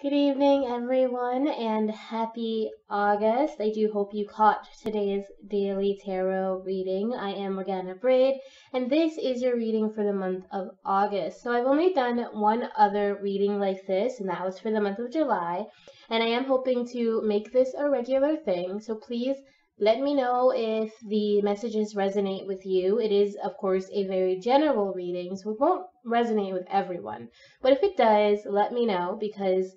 Good evening, everyone, and happy August. I do hope you caught today's daily tarot reading. I am Morgana Braid, and this is your reading for the month of August. So I've only done one other reading like this, and that was for the month of July. And I am hoping to make this a regular thing, so please let me know if the messages resonate with you. It is, of course, a very general reading, so it won't resonate with everyone. But if it does, let me know, because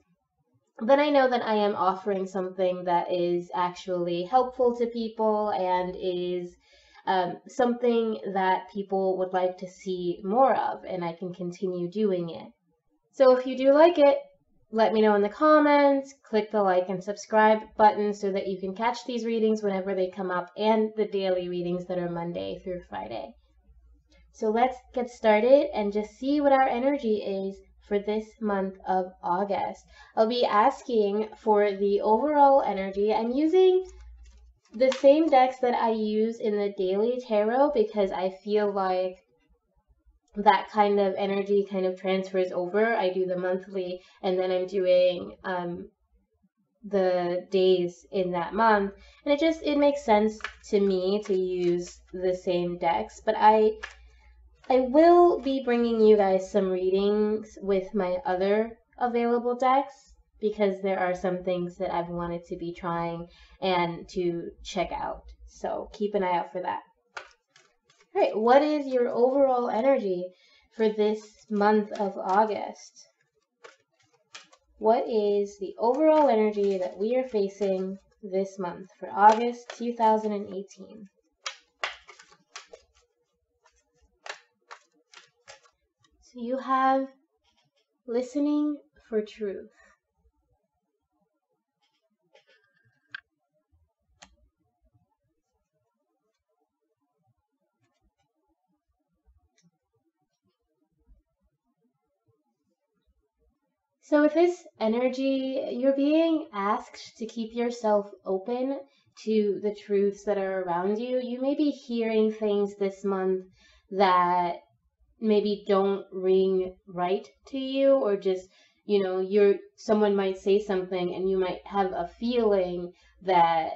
then I know that I am offering something that is actually helpful to people and is something that people would like to see more of, and I can continue doing it. So if you do like it, let me know in the comments, click the like and subscribe button so that you can catch these readings whenever they come up, and the daily readings that are Monday through Friday. So let's get started and just see what our energy is for this month of August. I'll be asking for the overall energy. I'm using the same decks that I use in the daily tarot because I feel like that kind of energy kind of transfers over. I do the monthly and then I'm doing the days in that month, and it makes sense to me to use the same decks. But I will be bringing you guys some readings with my other available decks because there are some things that I've wanted to be trying and to check out. So keep an eye out for that. All right, what is your overall energy for this month of August? What is the overall energy that we are facing this month for August 2018? So you have listening for truth. So with this energy, you're being asked to keep yourself open to the truths that are around you. You may be hearing things this month that maybe don't ring right to you, or just, someone might say something and you might have a feeling that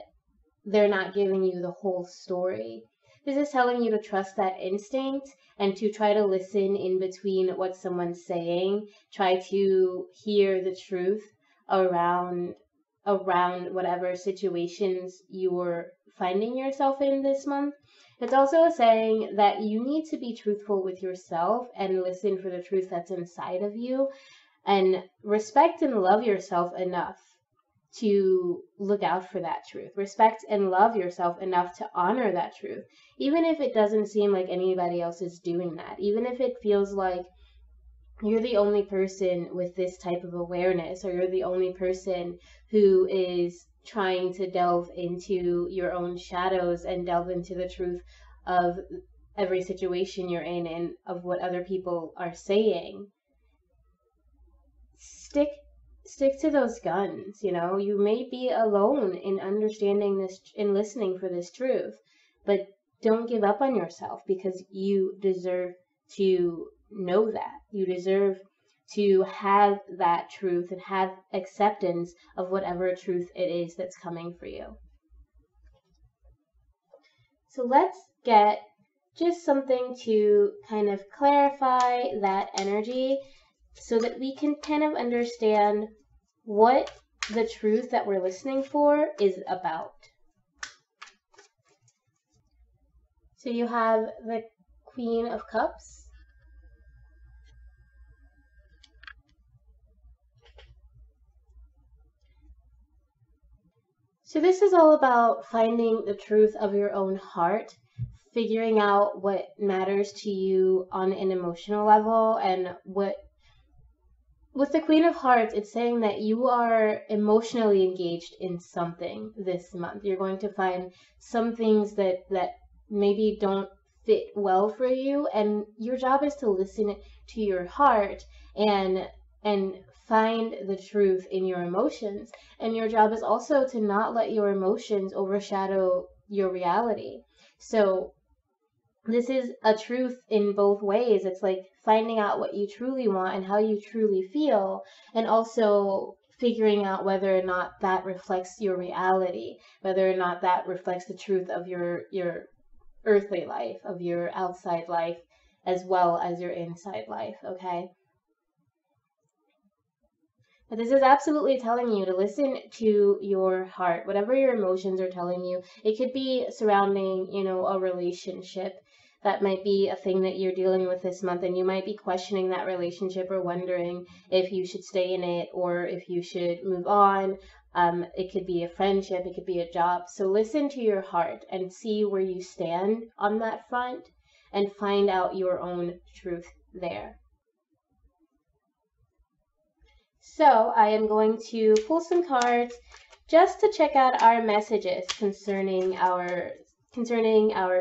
they're not giving you the whole story. This is telling you to trust that instinct and to try to listen in between what someone's saying. Try to hear the truth around whatever situations you're finding yourself in this month. It's also saying that you need to be truthful with yourself and listen for the truth that's inside of you, and respect and love yourself enough to look out for that truth. Respect and love yourself enough to honor that truth, even if it doesn't seem like anybody else is doing that, even if it feels like you're the only person with this type of awareness, or you're the only person who is trying to delve into your own shadows and delve into the truth of every situation you're in and of what other people are saying. Stick to those guns. You may be alone in understanding this, in listening for this truth, but don't give up on yourself, because you deserve to know that. You deserve to have that truth and have acceptance of whatever truth it is that's coming for you. So let's get just something to kind of clarify that energy so that we can kind of understand what the truth that we're listening for is about. So you have the Queen of Cups. So this is all about finding the truth of your own heart, figuring out what matters to you on an emotional level, and with the Queen of Hearts, it's saying that you are emotionally engaged in something this month. You're going to find some things that maybe don't fit well for you, and your job is to listen to your heart and find the truth in your emotions. And your job is also to not let your emotions overshadow your reality. So this is a truth in both ways. It's like finding out what you truly want and how you truly feel, and also figuring out whether or not that reflects your reality, whether or not that reflects the truth of your earthly life, of your outside life, as well as your inside life, okay? But this is absolutely telling you to listen to your heart, whatever your emotions are telling you. It could be surrounding, a relationship. That might be a thing that you're dealing with this month, and you might be questioning that relationship or wondering if you should stay in it or if you should move on. It could be a friendship, it could be a job. So listen to your heart and see where you stand on that front and find out your own truth there. So I am going to pull some cards just to check out our messages concerning our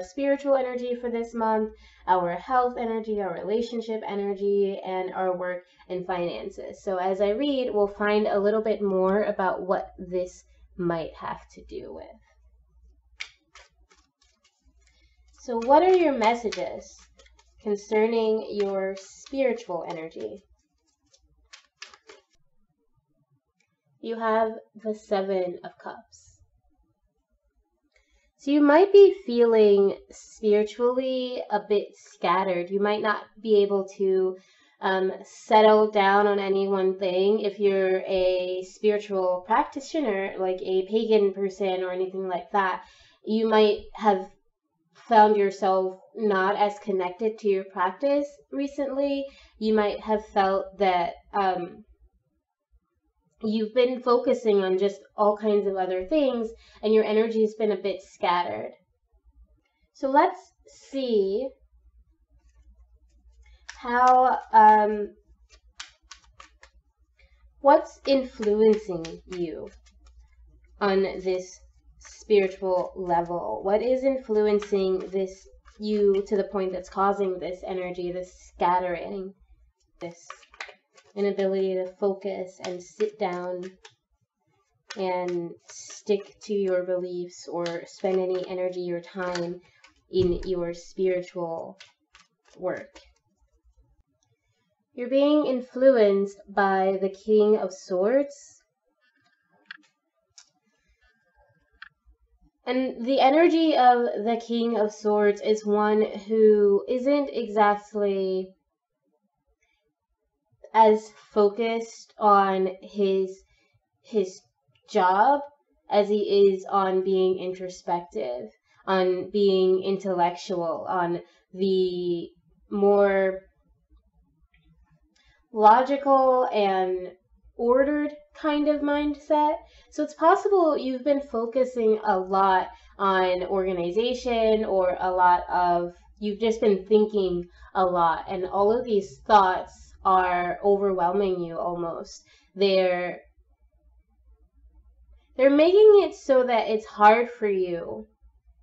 spiritual energy for this month, our health energy, our relationship energy, and our work and finances. So as I read, we'll find a little bit more about what this might have to do with. So what are your messages concerning your spiritual energy? You have the Seven of Cups. So you might be feeling spiritually a bit scattered. You might not be able to settle down on any one thing. If you're a spiritual practitioner, like a pagan person or anything like that, you might have found yourself not as connected to your practice recently. You might have felt that you've been focusing on just all kinds of other things and your energy has been a bit scattered. So let's see how, what's influencing you on this spiritual level? What is influencing you to the point that's causing this energy, this scattering, this inability to focus and sit down and stick to your beliefs or spend any energy or time in your spiritual work? You're being influenced by the King of Swords. And the energy of the King of Swords is one who isn't exactly as focused on his job as he is on being introspective, on being intellectual, on the more logical and ordered kind of mindset. So it's possible you've been focusing a lot on organization, or you've just been thinking a lot, and all of these thoughts are overwhelming you almost. They're making it so that it's hard for you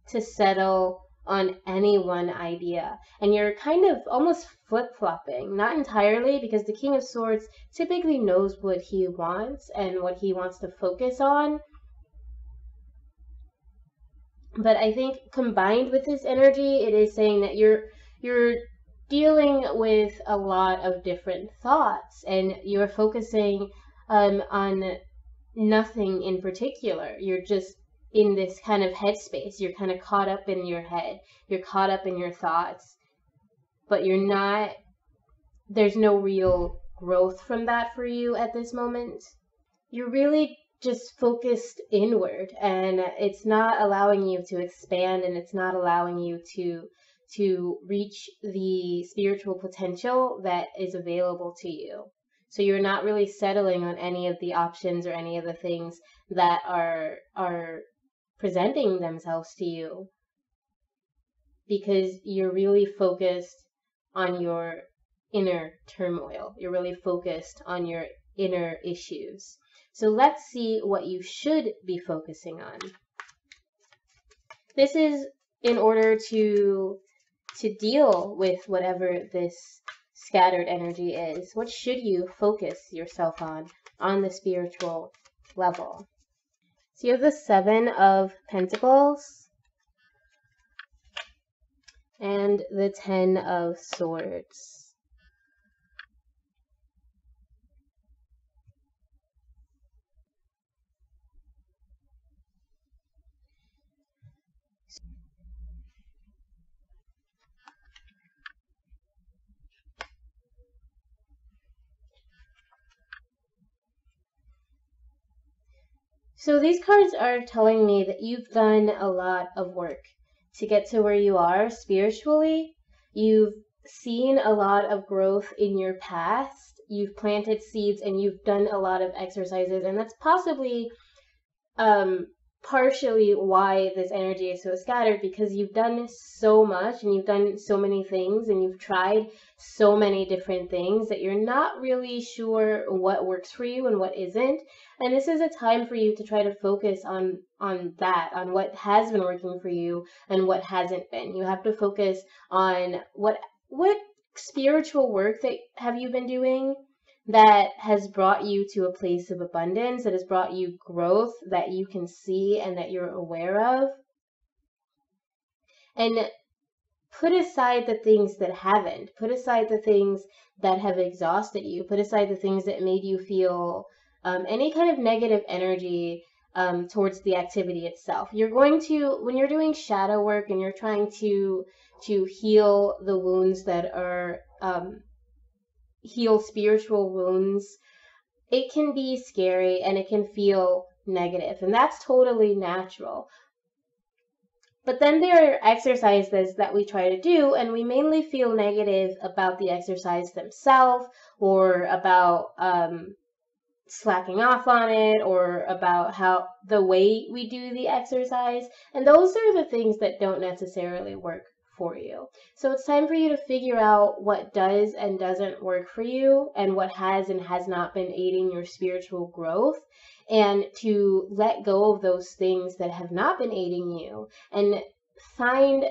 to settle on any one idea. And you're kind of almost flip-flopping. Not entirely, because the King of Swords typically knows what he wants and what he wants to focus on. But I think combined with this energy, it is saying that you're dealing with a lot of different thoughts, and you're focusing on nothing in particular. You're just in this kind of headspace. You're kind of caught up in your head. You're caught up in your thoughts, but there's no real growth from that for you at this moment. You're really just focused inward, and it's not allowing you to expand, and it's not allowing you to reach the spiritual potential that is available to you. So you're not really settling on any of the options or any of the things that are presenting themselves to you, because you're really focused on your inner turmoil. You're really focused on your inner issues. So let's see what you should be focusing on. This is in order to deal with whatever this scattered energy is. What should you focus yourself on the spiritual level? So you have the Seven of Pentacles and the Ten of Swords. So these cards are telling me that you've done a lot of work to get to where you are spiritually. You've seen a lot of growth in your past. You've planted seeds and you've done a lot of exercises, and that's possibly um, partially why this energy is so scattered, because you've done so much and you've done so many things and you've tried so many different things that you're not really sure what works for you and what isn't. And this is a time for you to try to focus on that, on what has been working for you and what hasn't been. You have to focus on what spiritual work that have you been doing that has brought you to a place of abundance, that has brought you growth that you can see and that you're aware of. And put aside the things that haven't. Put aside the things that have exhausted you. Put aside the things that made you feel any kind of negative energy towards the activity itself. You're going to, when you're doing shadow work and you're trying to heal the wounds that are heal spiritual wounds, it can be scary and it can feel negative, and that's totally natural. But then there are exercises that we try to do, and we mainly feel negative about the exercise themselves, or about slacking off on it, or about how the way we do the exercise, and those are the things that don't necessarily work for you. So it's time for you to figure out what does and doesn't work for you, and what has and has not been aiding your spiritual growth, and to let go of those things that have not been aiding you, and find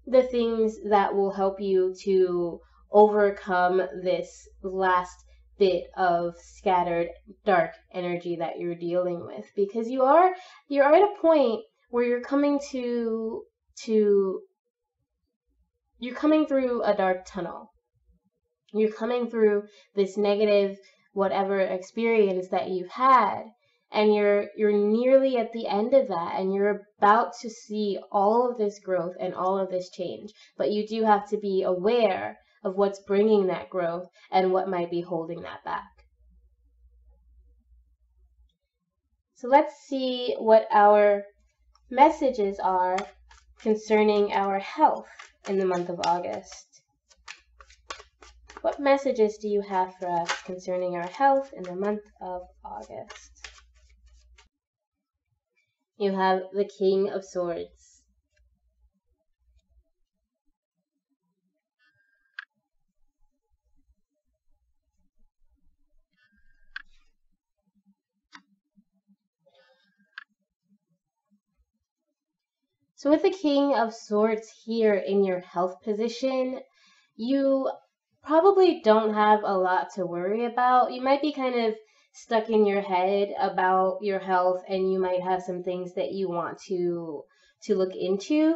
the things that will help you to overcome this last bit of scattered dark energy that you're dealing with, because you're at a point where you're coming through a dark tunnel. You're coming through this negative whatever experience that you've had, and you're nearly at the end of that, and you're about to see all of this growth and all of this change. But you do have to be aware of what's bringing that growth and what might be holding that back. So let's see what our messages are concerning our health in the month of August. What messages do you have for us concerning our health in the month of August? You have the King of Swords. So with the King of Swords here in your health position, you probably don't have a lot to worry about. You might be kind of stuck in your head about your health, and you might have some things that you want to look into.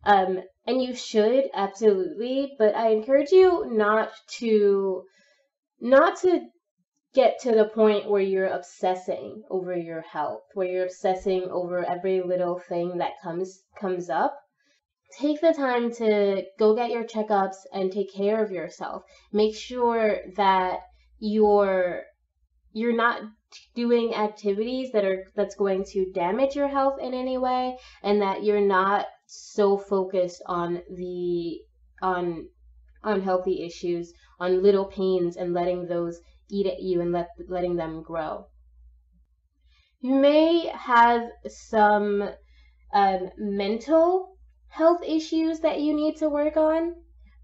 And you should, absolutely, but I encourage you not to get to the point where you're obsessing over your health, where you're obsessing over every little thing that comes up. Take the time to go get your checkups and take care of yourself. Make sure that you're not doing activities that's going to damage your health in any way, and that you're not so focused on unhealthy issues, on little pains, and letting those eat at you and letting them grow. You may have some mental health issues that you need to work on,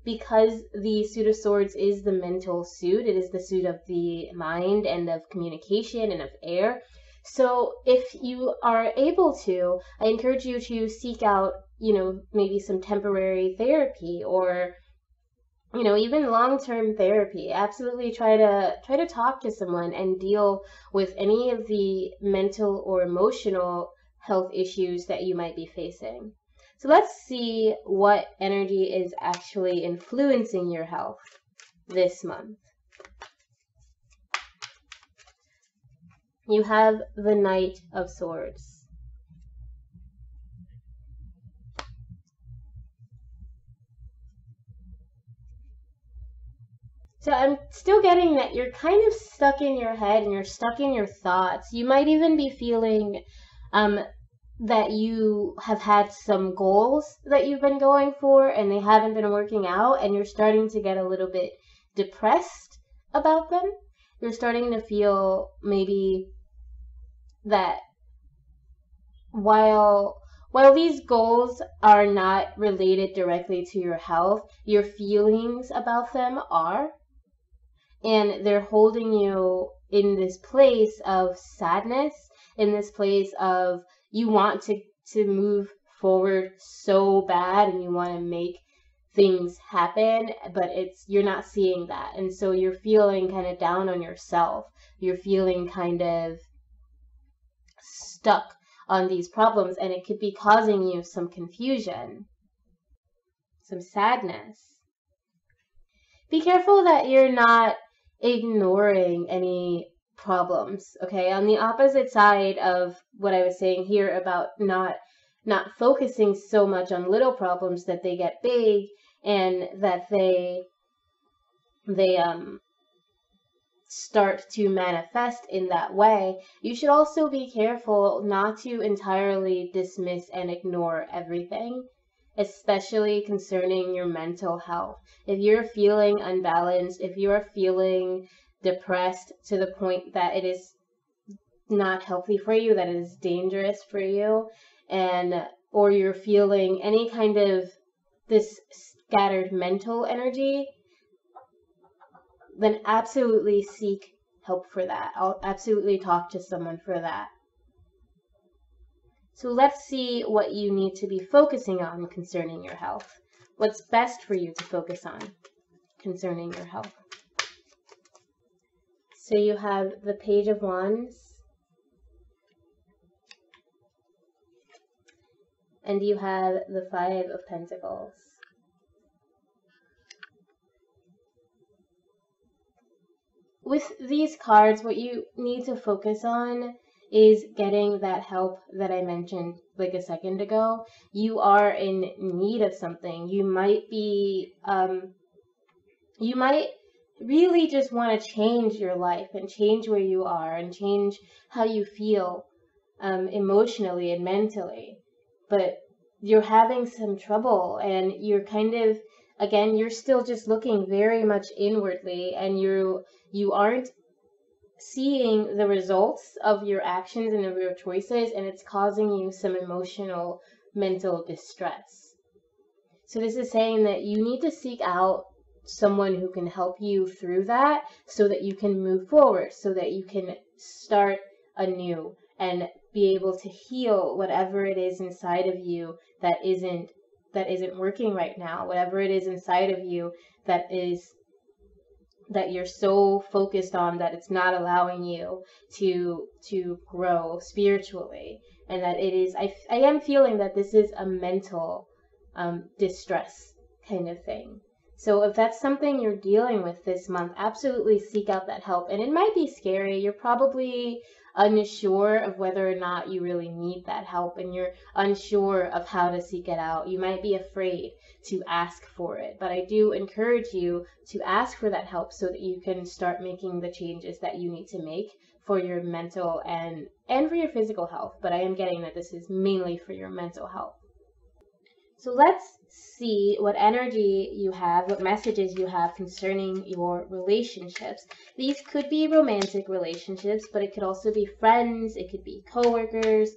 because the Suit of Swords is the mental suit. It is the suit of the mind and of communication and of air. So if you are able to, I encourage you to seek out, maybe some temporary therapy, or even long-term therapy. Absolutely try to talk to someone and deal with any of the mental or emotional health issues that you might be facing. So let's see what energy is actually influencing your health this month. You have the Knight of Swords. So I'm still getting that you're kind of stuck in your head and you're stuck in your thoughts. You might even be feeling that you have had some goals that you've been going for and they haven't been working out, and you're starting to get a little bit depressed about them. You're starting to feel maybe that while these goals are not related directly to your health, your feelings about them are. And they're holding you in this place of sadness, in this place of you want to move forward so bad and you want to make things happen, but you're not seeing that. And so you're feeling kind of down on yourself. You're feeling kind of stuck on these problems, and it could be causing you some confusion, some sadness. Be careful that you're not ignoring any problems, okay? On the opposite side of what I was saying here about not focusing so much on little problems that they get big and that they start to manifest in that way, you should also be careful not to entirely dismiss and ignore everything, especially concerning your mental health. If you're feeling unbalanced, if you're feeling depressed to the point that it is not healthy for you, that it is dangerous for you, or you're feeling any kind of this scattered mental energy, then absolutely seek help for that. I'll absolutely talk to someone for that. So let's see what you need to be focusing on concerning your health. What's best for you to focus on concerning your health. So you have the Page of Wands, and you have the Five of Pentacles. With these cards, what you need to focus on is getting that help that I mentioned like a second ago. You are in need of something. You might be, you might really just want to change your life and change where you are and change how you feel emotionally and mentally. But you're having some trouble, and you're kind of, again, you're still just looking very much inwardly, and you aren't seeing the results of your actions and of your choices, and it's causing you some emotional, mental distress. So this is saying that you need to seek out someone who can help you through that so that you can move forward, so that you can start anew and be able to heal whatever it is inside of you that isn't working right now, whatever it is inside of you that you're so focused on that it's not allowing you to grow spiritually. And that it is, I am feeling that this is a mental distress kind of thing. So if that's something you're dealing with this month, absolutely seek out that help. And it might be scary. You're probably unsure of whether or not you really need that help, and you're unsure of how to seek it out. You might be afraid to ask for it, but I do encourage you to ask for that help so that you can start making the changes that you need to make for your mental and for your physical health. But I am getting that this is mainly for your mental health. So let's see what energy you have, what messages you have concerning your relationships. These could be romantic relationships, but it could also be friends, it could be coworkers,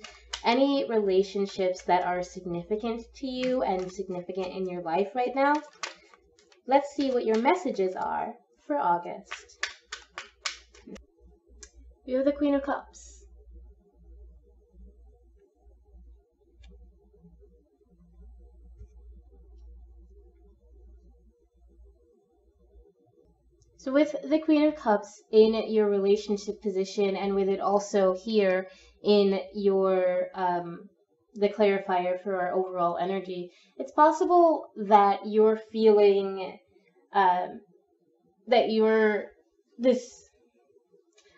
any relationships that are significant to you and significant in your life right now. Let's see what your messages are for August. You have the Queen of Cups. So with the Queen of Cups in your relationship position, and with it also here in your the clarifier for our overall energy, it's possible that you're feeling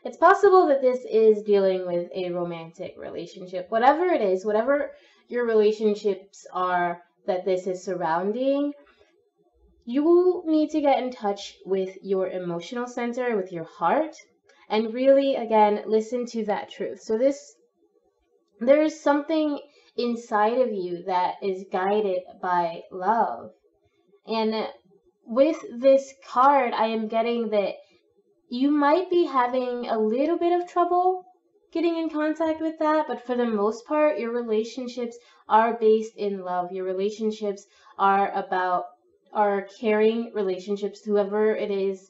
it's possible that this is dealing with a romantic relationship. Whatever it is, whatever your relationships are that this is surrounding, you need to get in touch with your emotional center, with your heart, and really, again, listen to that truth. So there is something inside of you that is guided by love. And with this card, I am getting that you might be having a little bit of trouble getting in contact with that, but for the most part, your relationships are based in love. Your relationships are caring relationships, whoever it is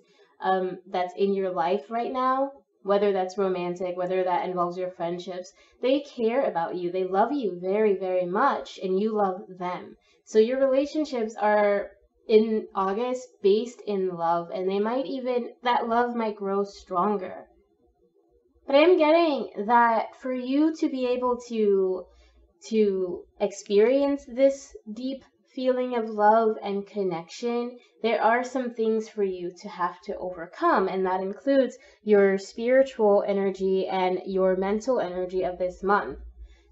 that's in your life right now, whether that's romantic, whether that involves your friendships. They care about you. They love you very, very much, and you love them. So your relationships are in August based in love, and that love might grow stronger. But I am getting that for you to be able to experience this deep feeling of love and connection, there are some things for you to have to overcome, and that includes your spiritual energy and your mental energy of this month.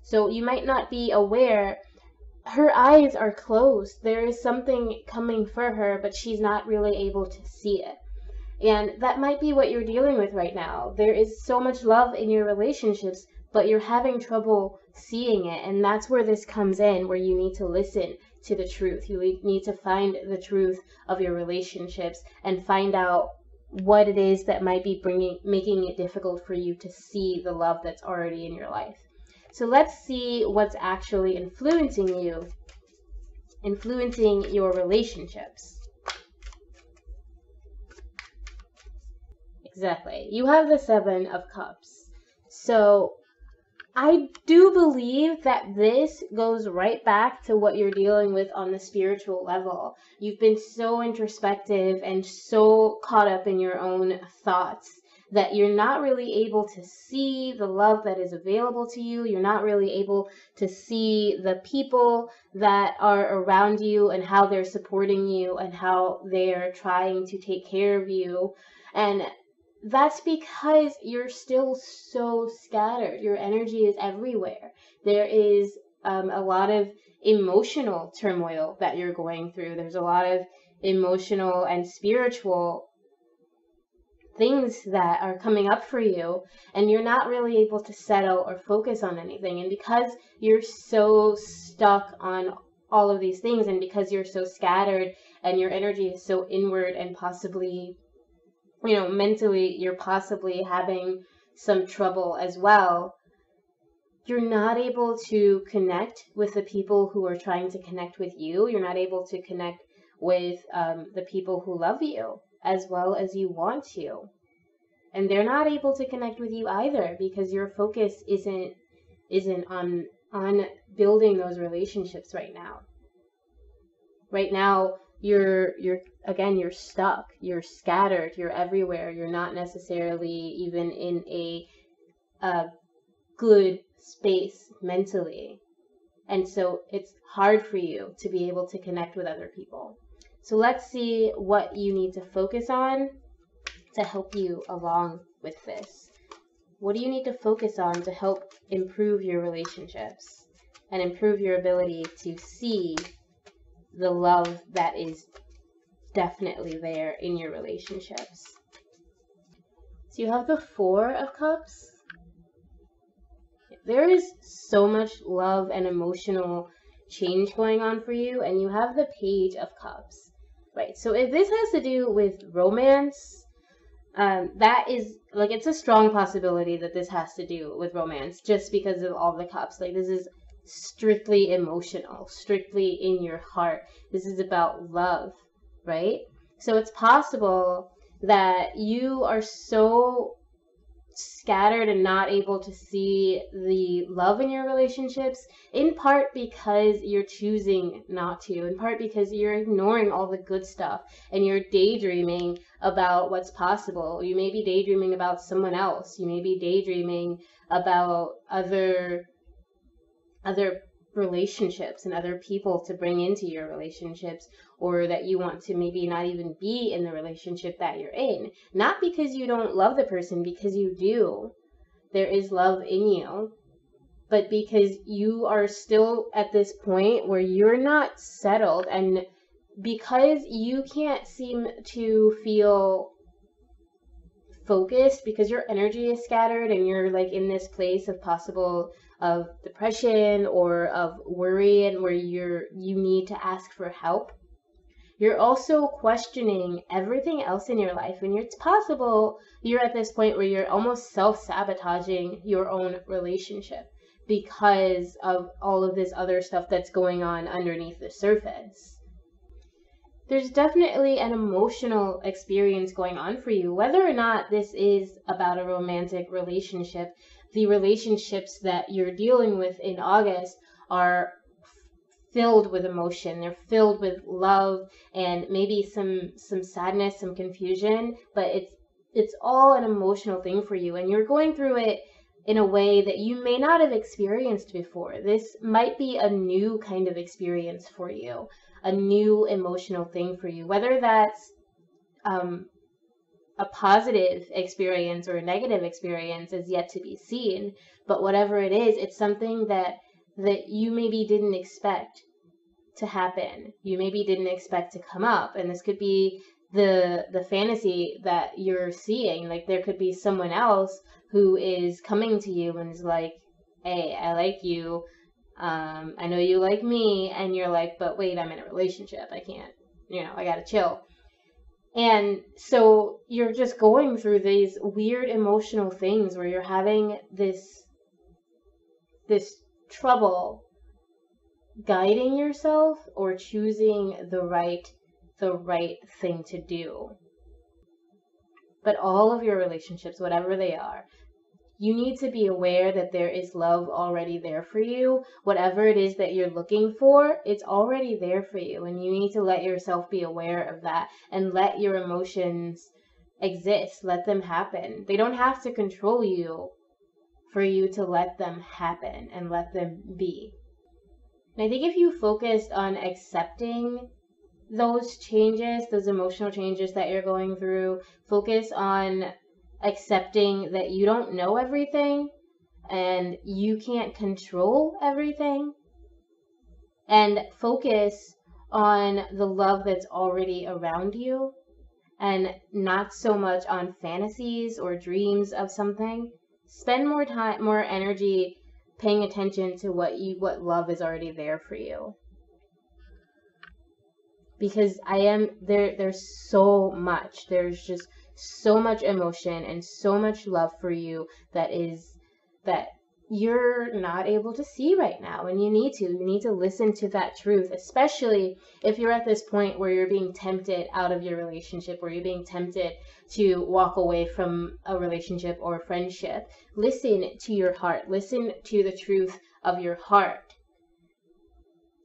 So you might not be aware. Her eyes are closed. There is something coming for her, but she's not really able to see it. And that might be what you're dealing with right now. There is so much love in your relationships, but you're having trouble seeing it. And that's where this comes in, where you need to listen to the truth. You need to find the truth of your relationships and find out what it is that might be making it difficult for you to see the love that's already in your life. So let's see what's actually influencing your relationships. Exactly. You have the Seven of Cups. So I do believe that this goes right back to what you're dealing with on the spiritual level. You've been so introspective and so caught up in your own thoughts that you're not really able to see the love that is available to you. You're not really able to see the people that are around you and how they're supporting you and how they're trying to take care of you. And that's because you're still so scattered. Your energy is everywhere. There is a lot of emotional turmoil that you're going through. There's a lot of emotional and spiritual things that are coming up for you, and you're not really able to settle or focus on anything. And because you're so stuck on all of these things, and because you're so scattered and your energy is so inward, and possibly, mentally you're possibly having some trouble as well, you're not able to connect with the people who are trying to connect with you. You're not able to connect with the people who love you as well as you want to. And they're not able to connect with you either, because your focus isn't on building those relationships right now. Right now, you're stuck, you're scattered, you're everywhere. You're not necessarily even in a good space mentally. And so it's hard for you to be able to connect with other people. So let's see what you need to focus on to help you along with this. What do you need to focus on to help improve your relationships and improve your ability to see the love that is definitely there in your relationships? So you have the Four of Cups. There is so much love and emotional change going on for you, and you have the Page of Cups. Right, so if this has to do with romance, that is, it's a strong possibility that this has to do with romance, just because of all the cups. This is strictly emotional, strictly in your heart. This is about love, right? So it's possible that you are so scattered and not able to see the love in your relationships, in part because you're choosing not to, in part because you're ignoring all the good stuff and you're daydreaming about what's possible. You may be daydreaming about someone else. You may be daydreaming about other relationships and other people to bring into your relationships, or that you want to maybe not even be in the relationship that you're in. Not because you don't love the person, because you do. There is love in you. But because you are still at this point where you're not settled, and because you can't seem to feel focused, because your energy is scattered and you're like in this place of possible of depression or of worry, and where you need to ask for help, you're also questioning everything else in your life. And it's possible you're at this point where you're almost self-sabotaging your own relationship because of all of this other stuff that's going on underneath the surface. There's definitely an emotional experience going on for you. Whether or not this is about a romantic relationship, the relationships that you're dealing with in August are filled with emotion. They're filled with love and maybe some sadness, some confusion, but it's all an emotional thing for you, and you're going through it in a way that you may not have experienced before. This might be a new kind of experience for you, a new emotional thing for you. Whether that's a positive experience or a negative experience is yet to be seen, but whatever it is, it's something that you maybe didn't expect to happen. You maybe didn't expect to come up, and this could be the fantasy that you're seeing. Like, there could be someone else who is coming to you and is like, hey, I like you, I know you like me, and you're like, but wait, I'm in a relationship, I can't, I gotta chill. And so you're just going through these weird emotional things where you're having this trouble guiding yourself or choosing the right thing to do. But all of your relationships, whatever they are, you need to be aware that there is love already there for you. Whatever it is that you're looking for, it's already there for you. And you need to let yourself be aware of that and let your emotions exist. Let them happen. They don't have to control you for you to let them happen and let them be. And I think if you focus on accepting those changes, those emotional changes that you're going through, focus on accepting that you don't know everything and you can't control everything, and focus on the love that's already around you and not so much on fantasies or dreams of something. Spend more time, more energy paying attention to what love is already there for you. Because there's so much. There's just so much emotion and so much love for you that you're not able to see right now, and you need to listen to that truth, especially if you're at this point where you're being tempted out of your relationship, where you're being tempted to walk away from a relationship or a friendship. Listen to your heart. Listen to the truth of your heart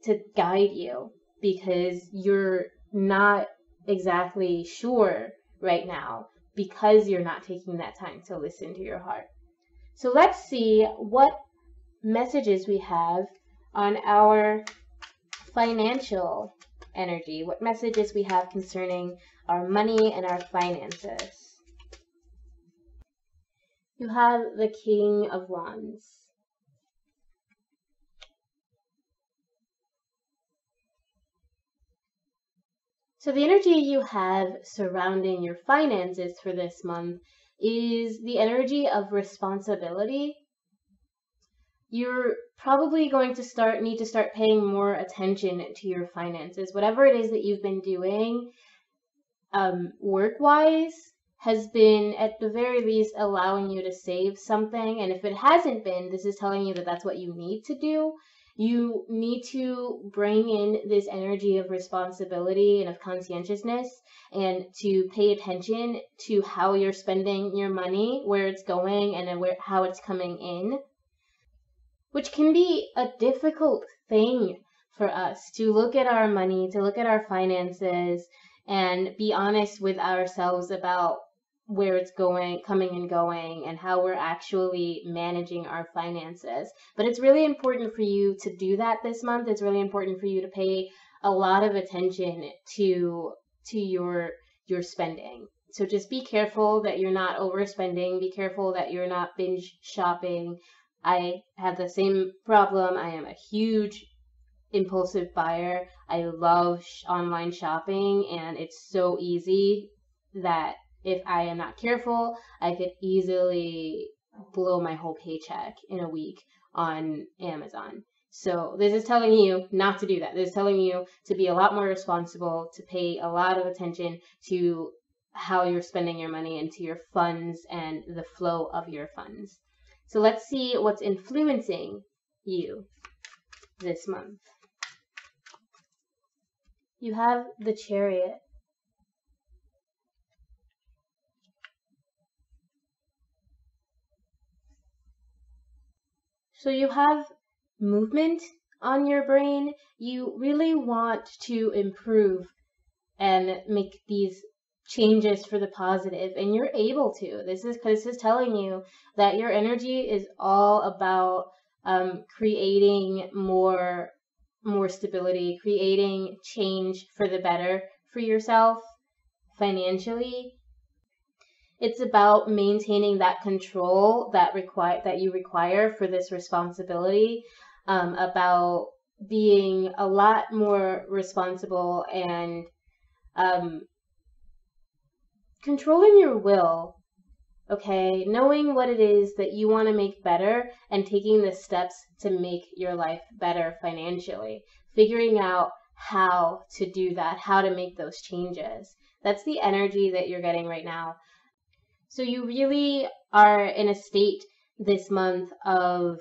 to guide you, because you're not exactly sure right now because you're not taking that time to listen to your heart. So let's see what messages we have on our financial energy, what messages we have concerning our money and our finances. You have the King of Wands. So the energy you have surrounding your finances for this month is the energy of responsibility. You're probably going to need to start paying more attention to your finances. Whatever it is that you've been doing work-wise has been, at the very least, allowing you to save something. And if it hasn't been, this is telling you that that's what you need to do. You need to bring in this energy of responsibility and of conscientiousness, and to pay attention to how you're spending your money, where it's going, and how it's coming in, which can be a difficult thing for us, to look at our money, to look at our finances, and be honest with ourselves about where it's going, coming and going, and how we're actually managing our finances. But it's really important for you to do that this month. It's really important for you to pay a lot of attention to your spending. So just be careful that you're not overspending. Be careful that you're not binge shopping. I have the same problem. I am a huge impulsive buyer. I love online shopping, and it's so easy that if I am not careful, I could easily blow my whole paycheck in a week on Amazon. So this is telling you not to do that. This is telling you to be a lot more responsible, to pay a lot of attention to how you're spending your money and to your funds and the flow of your funds. So let's see what's influencing you this month. You have the Chariot. So you have movement on your brain. You really want to improve and make these changes for the positive, and you're able to. This is telling you that your energy is all about creating more stability, creating change for the better for yourself financially. It's about maintaining that control that you require for this responsibility, about being a lot more responsible and controlling your will, okay? Knowing what it is that you want to make better and taking the steps to make your life better financially. Figuring out how to do that, how to make those changes. That's the energy that you're getting right now. So you really are in a state this month of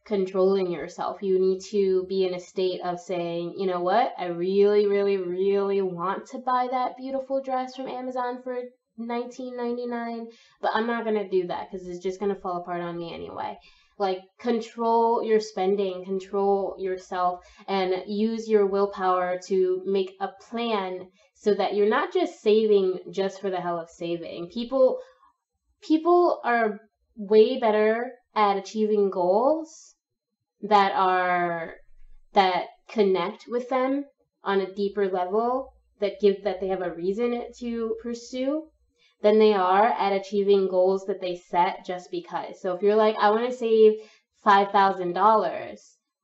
controlling yourself. You need to be in a state of saying, you know what, I really, really, really want to buy that beautiful dress from Amazon for $19.99, but I'm not going to do that because it's just going to fall apart on me anyway. Like, control your spending, control yourself, and use your willpower to make a plan so that you're not just saving just for the hell of saving. People are way better at achieving goals that connect with them on a deeper level, that they have a reason to pursue, than they are at achieving goals that they set just because. So if you're like, I want to save $5,000,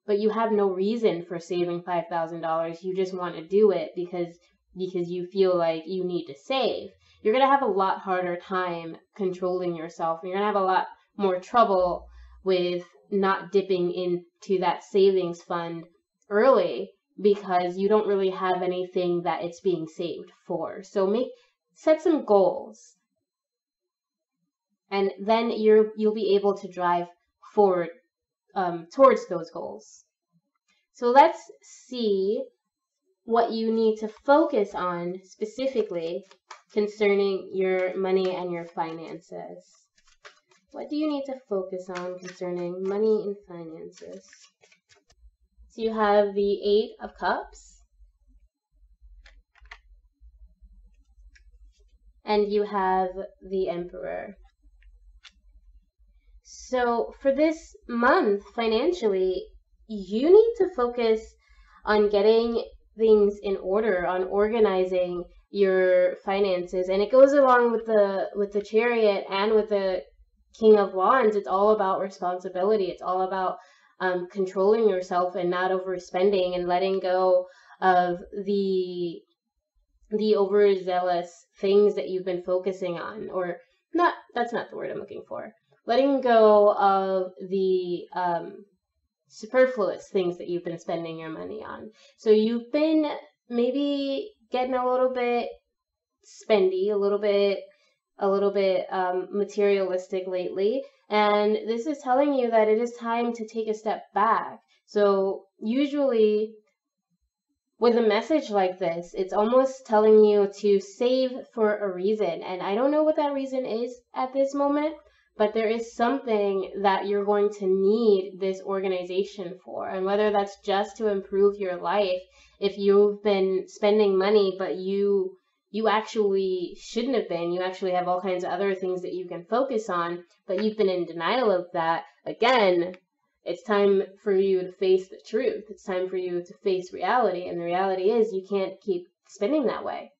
but you have no reason for saving $5,000, you just want to do it because you feel like you need to save, you're going to have a lot harder time controlling yourself, and you're going to have a lot more trouble with not dipping into that savings fund early because you don't really have anything that it's being saved for. So set some goals, and then you'll be able to drive forward towards those goals. So let's see what you need to focus on specifically concerning your money and your finances. What do you need to focus on concerning money and finances? So you have the Eight of Cups, and you have the Emperor. So for this month, financially, you need to focus on getting things in order, on organizing your finances. And it goes along with the Chariot and with the King of Wands. It's all about responsibility. It's all about controlling yourself and not overspending and letting go of the overzealous things that you've been focusing on, or not. That's not the word I'm looking for. Letting go of the superfluous things that you've been spending your money on. So you've been maybe getting a little bit spendy, a little bit materialistic lately, and this is telling you that it is time to take a step back. So usually with a message like this, it's almost telling you to save for a reason, and I don't know what that reason is at this moment, but there is something that you're going to need this organization for. And whether that's just to improve your life, if you've been spending money but you actually shouldn't have been, you actually have all kinds of other things that you can focus on, but you've been in denial of that, again, it's time for you to face the truth. It's time for you to face reality, and the reality is you can't keep spending that way.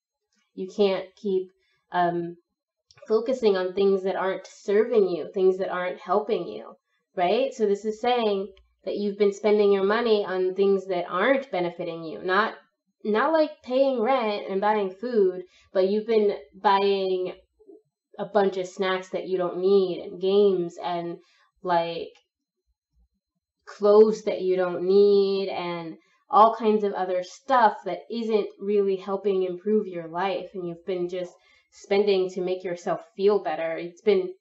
You can't keep focusing on things that aren't serving you, things that aren't helping you, right? So this is saying that you've been spending your money on things that aren't benefiting you. Not like paying rent and buying food, but you've been buying a bunch of snacks that you don't need, and games, and like clothes that you don't need, and all kinds of other stuff that isn't really helping improve your life, and you've been just spending to make yourself feel better. It's been,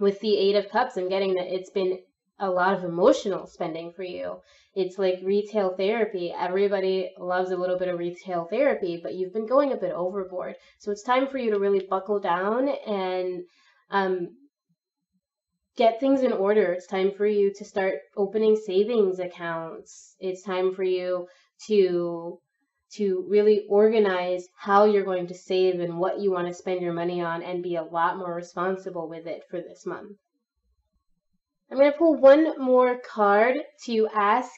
with the Eight of Cups, I'm getting that it's been a lot of emotional spending for you. It's like retail therapy. Everybody loves a little bit of retail therapy, but you've been going a bit overboard. So it's time for you to really buckle down and get things in order. It's time for you to start opening savings accounts. It's time for you to really organize how you're going to save and what you want to spend your money on, and be a lot more responsible with it for this month. I'm going to pull one more card to ask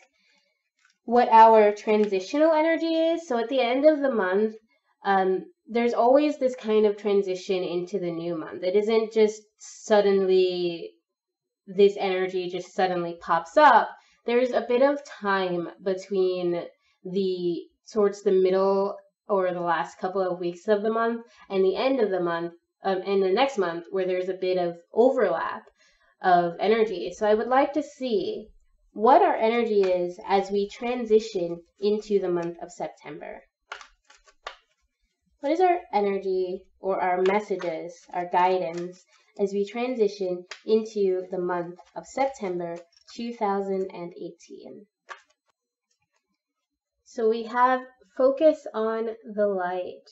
what our transitional energy is. So at the end of the month, there's always this kind of transition into the new month. It isn't just suddenly, this energy just suddenly pops up. There's a bit of time between towards the middle or the last couple of weeks of the month and the end of the month, and the next month, where there's a bit of overlap of energy. So I would like to see what our energy is as we transition into the month of September. What is our energy, or our messages, our guidance, as we transition into the month of September 2018? So we have focus on the light.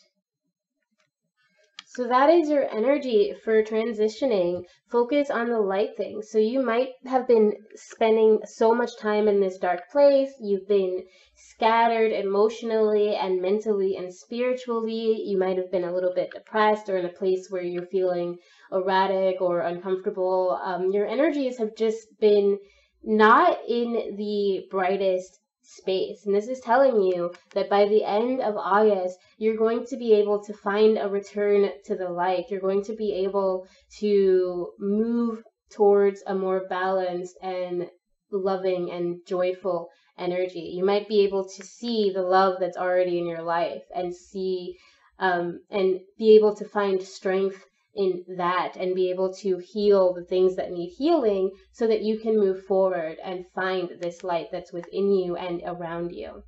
So that is your energy for transitioning. Focus on the light things. So you might have been spending so much time in this dark place. You've been scattered emotionally and mentally and spiritually. You might have been a little bit depressed, or in a place where you're feeling erratic or uncomfortable. Your energies have just been not in the brightest space. And this is telling you that by the end of August, you're going to be able to find a return to the light. You're going to be able to move towards a more balanced and loving and joyful energy. You might be able to see the love that's already in your life, and see and be able to find strength in that, and be able to heal the things that need healing, so that you can move forward and find this light that's within you and around you.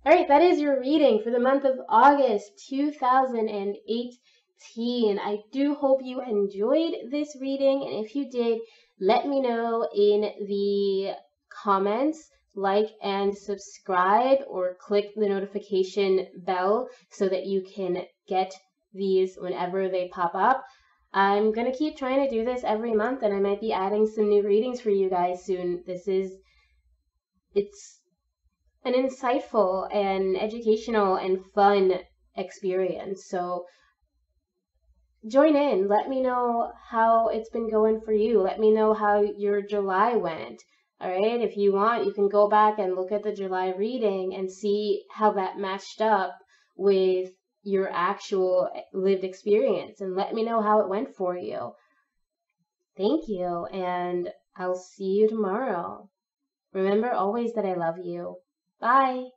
All right, that is your reading for the month of August 2018. I do hope you enjoyed this reading, and if you did, let me know in the comments. Like and subscribe, or click the notification bell so that you can get these whenever they pop up. I'm going to keep trying to do this every month, and I might be adding some new readings for you guys soon. It's an insightful and educational and fun experience. So join in. Let me know how it's been going for you. Let me know how your July went. All right, if you want, you can go back and look at the July reading and see how that matched up with your actual lived experience, and let me know how it went for you. Thank you, and I'll see you tomorrow. Remember always that I love you. Bye.